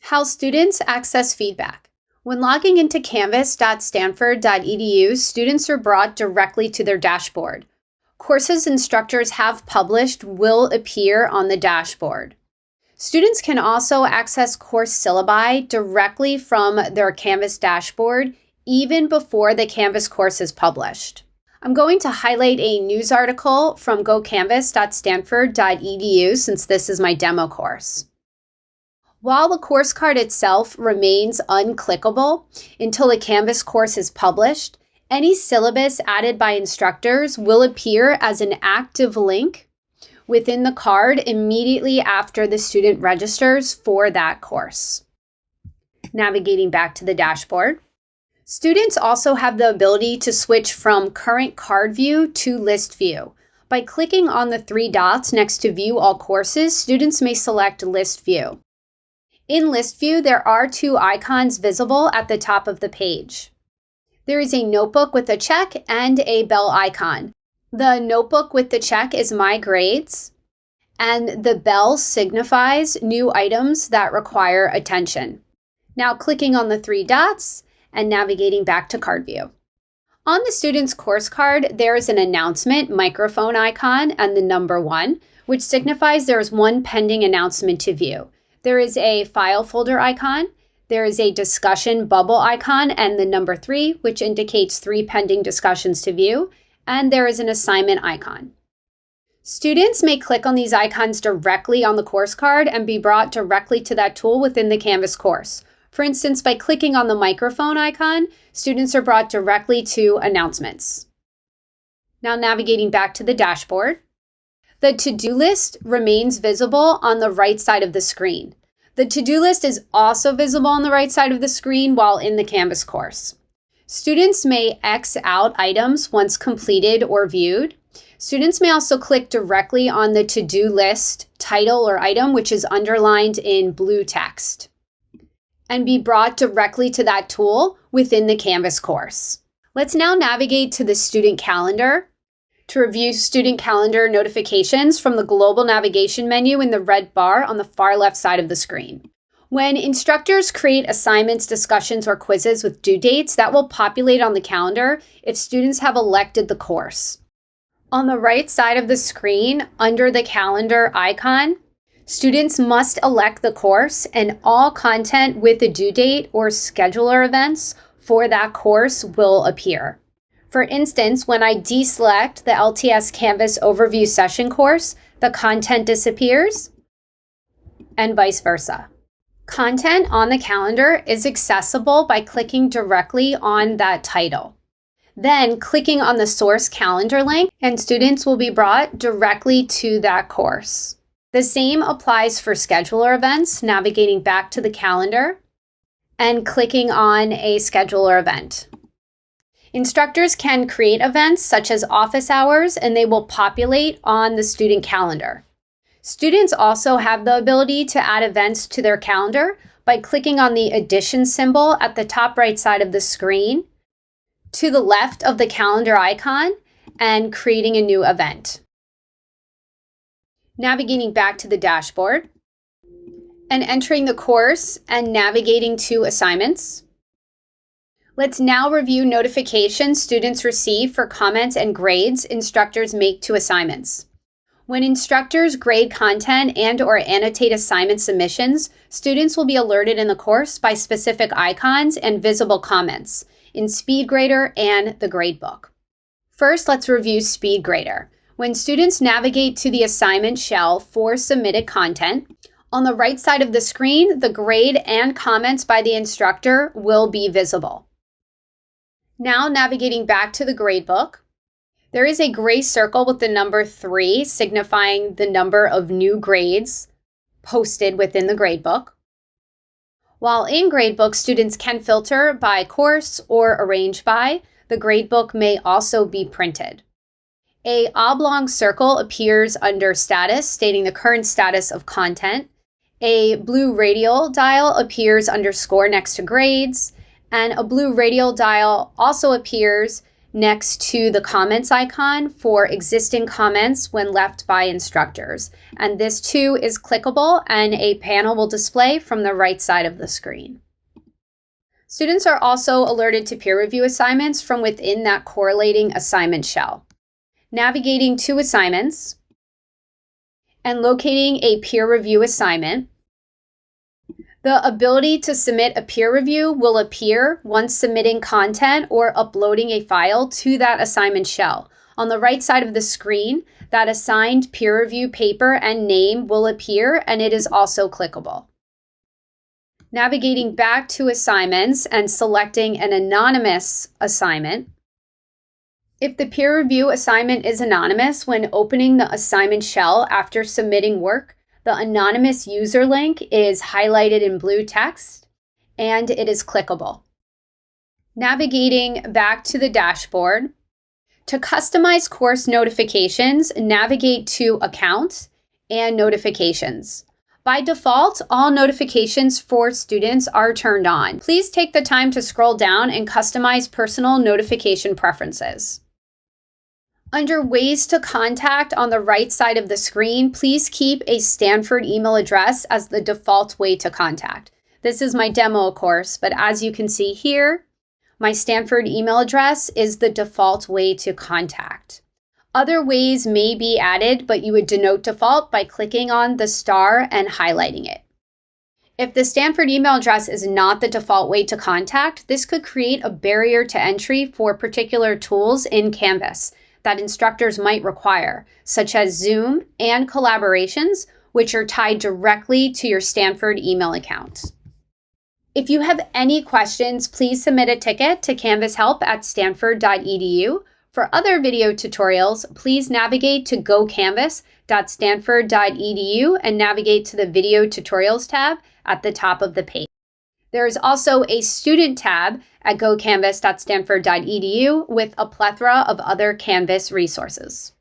How students access feedback. When logging into canvas.stanford.edu, students are brought directly to their dashboard. Courses instructors have published will appear on the dashboard. Students can also access course syllabi directly from their Canvas dashboard, even before the Canvas course is published. I'm going to highlight a news article from gocanvas.stanford.edu since this is my demo course. While the course card itself remains unclickable until a Canvas course is published, any syllabus added by instructors will appear as an active link within the card immediately after the student registers for that course. Navigating back to the dashboard. Students also have the ability to switch from current card view to list view. By clicking on the three dots next to View All Courses, students may select List View. In List View, there are two icons visible at the top of the page. There is a notebook with a check and a bell icon. The notebook with the check is My Grades, and the bell signifies new items that require attention. Now clicking on the three dots and navigating back to card view. On the student's course card, there is an announcement microphone icon and the number 1, which signifies there is one pending announcement to view. There is a file folder icon, there is a discussion bubble icon and the number 3, which indicates 3 pending discussions to view, and there is an assignment icon. Students may click on these icons directly on the course card and be brought directly to that tool within the Canvas course. For instance, by clicking on the microphone icon, students are brought directly to announcements. Now navigating back to the dashboard. The to-do list remains visible on the right side of the screen. The to-do list is also visible on the right side of the screen while in the Canvas course. Students may X out items once completed or viewed. Students may also click directly on the to-do list title or item, which is underlined in blue text, and be brought directly to that tool within the Canvas course. Let's now navigate to the student calendar to review student calendar notifications from the global navigation menu in the red bar on the far left side of the screen. When instructors create assignments, discussions, or quizzes with due dates, that will populate on the calendar if students have elected the course. On the right side of the screen, under the calendar icon, students must elect the course, and all content with a due date or scheduler events for that course will appear. For instance, when I deselect the LTS Canvas Overview Session course, the content disappears, and vice versa. Content on the calendar is accessible by clicking directly on that title. Then clicking on the source calendar link, and students will be brought directly to that course. The same applies for scheduler events, navigating back to the calendar and clicking on a scheduler event. Instructors can create events such as office hours, and they will populate on the student calendar. Students also have the ability to add events to their calendar by clicking on the addition symbol at the top right side of the screen to the left of the calendar icon and creating a new event. Navigating back to the dashboard and entering the course and navigating to assignments. Let's now review notifications students receive for comments and grades instructors make to assignments. When instructors grade content and/or annotate assignment submissions, students will be alerted in the course by specific icons and visible comments in SpeedGrader and the gradebook. First, let's review SpeedGrader. When students navigate to the assignment shell for submitted content, on the right side of the screen, the grade and comments by the instructor will be visible. Now navigating back to the gradebook, there is a gray circle with the number 3 signifying the number of new grades posted within the gradebook. While in gradebook, students can filter by course or arrange by. The gradebook may also be printed. A oblong circle appears under status, stating the current status of content. A blue radial dial appears under score next to grades, and a blue radial dial also appears next to the comments icon for existing comments when left by instructors. And this too is clickable, and a panel will display from the right side of the screen. Students are also alerted to peer review assignments from within that correlating assignment shell. Navigating to assignments and locating a peer review assignment, the ability to submit a peer review will appear once submitting content or uploading a file to that assignment shell. On the right side of the screen, that assigned peer review paper and name will appear, and it is also clickable. Navigating back to assignments and selecting an anonymous assignment. If the peer review assignment is anonymous, when opening the assignment shell after submitting work, the anonymous user link is highlighted in blue text, and it is clickable. Navigating back to the dashboard. To customize course notifications, navigate to Account and Notifications. By default, all notifications for students are turned on. Please take the time to scroll down and customize personal notification preferences. Under Ways to Contact on the right side of the screen, please keep a Stanford email address as the default way to contact. This is my demo course, but as you can see here, my Stanford email address is the default way to contact. Other ways may be added, but you would denote default by clicking on the star and highlighting it. If the Stanford email address is not the default way to contact, this could create a barrier to entry for particular tools in Canvas that instructors might require, such as Zoom and collaborations, which are tied directly to your Stanford email account. If you have any questions, please submit a ticket to canvashelp@stanford.edu. For other video tutorials, please navigate to gocanvas.stanford.edu and navigate to the Video Tutorials tab at the top of the page. There is also a Student tab at gocanvas.stanford.edu with a plethora of other Canvas resources.